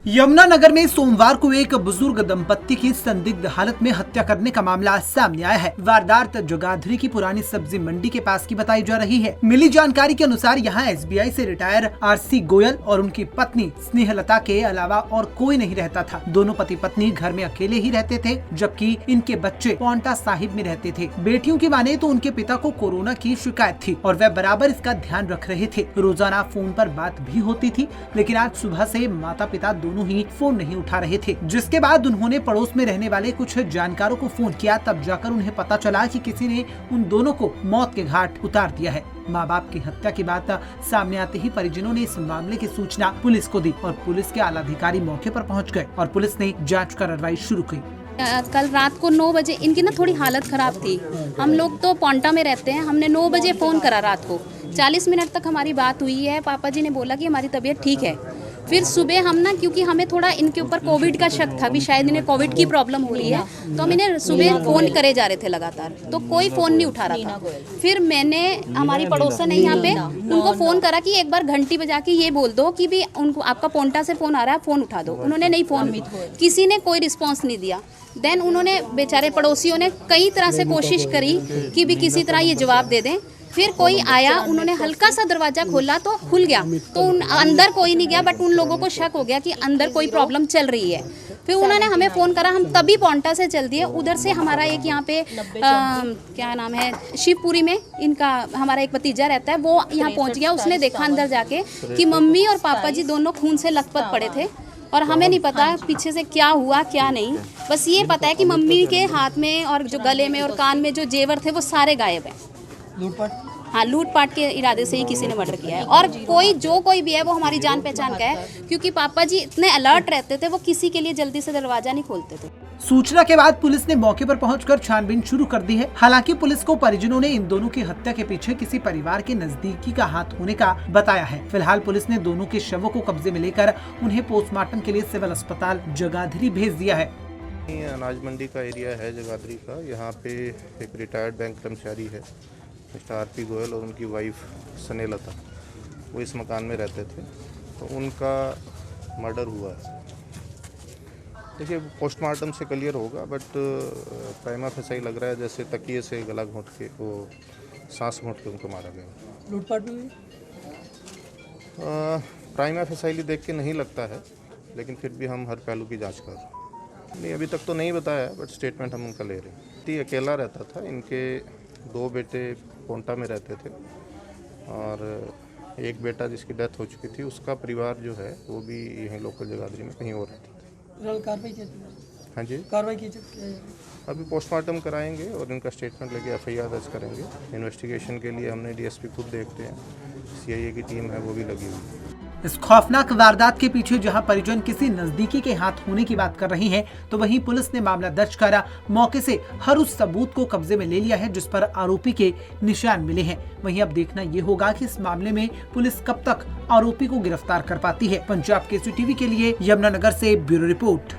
यमुनानगर में सोमवार को एक बुजुर्ग दंपत्ति की संदिग्ध हालत में हत्या करने का मामला सामने आया है। वारदात जगाधरी की पुरानी सब्जी मंडी के पास की बताई जा रही है। मिली जानकारी के अनुसार यहां एसबीआई से रिटायर आरसी गोयल और उनकी पत्नी स्नेहलता के अलावा और कोई नहीं रहता था। दोनों पति पत्नी घर में अकेले ही रहते थे, जबकि इनके बच्चे पांवटा साहिब में रहते थे। बेटियों की माने तो उनके पिता को कोरोना की शिकायत थी और वह बराबर इसका ध्यान रख रहे थे। रोजाना फोन पर बात भी होती थी, लेकिन आज सुबह से माता पिता दोनों ही फोन नहीं उठा रहे थे। जिसके बाद उन्होंने पड़ोस में रहने वाले कुछ जानकारों को फोन किया। तब जाकर उन्हें पता चला कि किसी ने उन दोनों को मौत के घाट उतार दिया है। माँ बाप की हत्या की बात सामने आते ही परिजनों ने इस मामले की सूचना पुलिस को दी और पुलिस के आला अधिकारी मौके पर पहुँच गए और पुलिस ने जाँच कार्रवाई शुरू की। कल रात को 9 बजे इनकी ना थोड़ी हालत खराब थी। हम लोग तो पांवटा में रहते हैं। हमने 9 बजे फ़ोन करा रात को। 40 मिनट तक हमारी बात हुई है। पापा जी ने बोला कि हमारी तबीयत ठीक है। फिर सुबह हम ना, क्योंकि हमें थोड़ा इनके ऊपर कोविड का शक था, भी शायद इन्हें कोविड की प्रॉब्लम हो रही है, तो हम इन्हें सुबह फ़ोन करे जा रहे थे लगातार, तो कोई फ़ोन नहीं उठा रहा था। फिर मैंने हमारी पड़ोसन है यहाँ पे, उनको फ़ोन करा कि एक बार घंटी बजा के ये बोल दो कि भी उनको आपका पांवटा से फ़ोन आ रहा है, फ़ोन उठा दो। उन्होंने नहीं फ़ोन, किसी ने कोई रिस्पॉन्स नहीं दिया। देन उन्होंने बेचारे पड़ोसियों ने कई तरह से कोशिश करी कि भी किसी तरह ये जवाब दे दें। फिर कोई आया, उन्होंने हल्का सा दरवाजा खोला तो खुल गया, तो अंदर कोई नहीं गया, बट उन लोगों को शक हो गया कि अंदर कोई प्रॉब्लम चल रही है। फिर उन्होंने हमें फ़ोन करा, हम तभी पांवटा से चल दिए। उधर से हमारा एक यहाँ पे क्या नाम है, शिवपुरी में इनका हमारा एक भतीजा रहता है, वो यहाँ पहुँच गया। उसने देखा अंदर जाके कि मम्मी और पापा जी दोनों खून से लथपथ पड़े थे और हमें नहीं पता पीछे से क्या हुआ क्या नहीं। बस ये पता है कि मम्मी के हाथ में और जो गले में और कान में जो जेवर थे वो सारे गायब हैं। हाँ, लूटपाट के इरादे से ही किसी ने मर्डर किया है। और कोई भी है वो हमारी जान पहचान का है, क्योंकि पापा जी इतने अलर्ट रहते थे, वो किसी के लिए जल्दी से दरवाजा नहीं खोलते थे। सूचना के बाद पुलिस ने मौके पर पहुंचकर छानबीन शुरू कर दी है। हालांकि पुलिस को परिजनों ने इन दोनों की हत्या के पीछे किसी परिवार के नजदीकी का हाथ होने का बताया है। फिलहाल पुलिस ने दोनों के शवों को कब्जे में लेकर उन्हें पोस्टमार्टम के लिए सिविल अस्पताल जगाधरी भेज दिया है। अनाज मंडी का एरिया है जगाधरी का। यहाँ पे एक रिटायर्ड बैंक कर्मचारी है मिस्टर आरपी गोयल और उनकी वाइफ स्नेहलता, वो इस मकान में रहते थे, तो उनका मर्डर हुआ है। देखिए, पोस्टमार्टम से क्लियर होगा, बट प्राइमा फेसाई लग रहा है जैसे तकिए से गला घोंट के, वो सांस घोंट के उनको मारा गया। लूटपाट में प्राइमा फेसाई देख के नहीं लगता है, लेकिन फिर भी हम हर पहलू की जांच कर रहे हैं। नहीं, अभी तक तो नहीं बताया, बट स्टेटमेंट हम उनका ले रहे हैं। ती अकेला रहता था, इनके 2 बेटे पांवटा में रहते थे और एक बेटा जिसकी डेथ हो चुकी थी, उसका परिवार जो है वो भी यहीं लोकल जगाधरी में कहीं और रहता था। कार्रवाई की, हाँ जी, कार्रवाई की अभी पोस्टमार्टम कराएंगे और इनका स्टेटमेंट लेके एफआईआर दर्ज करेंगे। इन्वेस्टिगेशन के लिए हमने डीएसपी खुद देखते हैं, सीआईए की टीम है वो भी लगी हुई है। इस खौफनाक वारदात के पीछे जहां परिजन किसी नजदीकी के हाथ होने की बात कर रही हैं, तो वहीं पुलिस ने मामला दर्ज करा मौके से हर उस सबूत को कब्जे में ले लिया है जिस पर आरोपी के निशान मिले हैं। वहीं अब देखना ये होगा कि इस मामले में पुलिस कब तक आरोपी को गिरफ्तार कर पाती है। पंजाब केसरी टीवी के लिए यमुनानगर से ब्यूरो रिपोर्ट।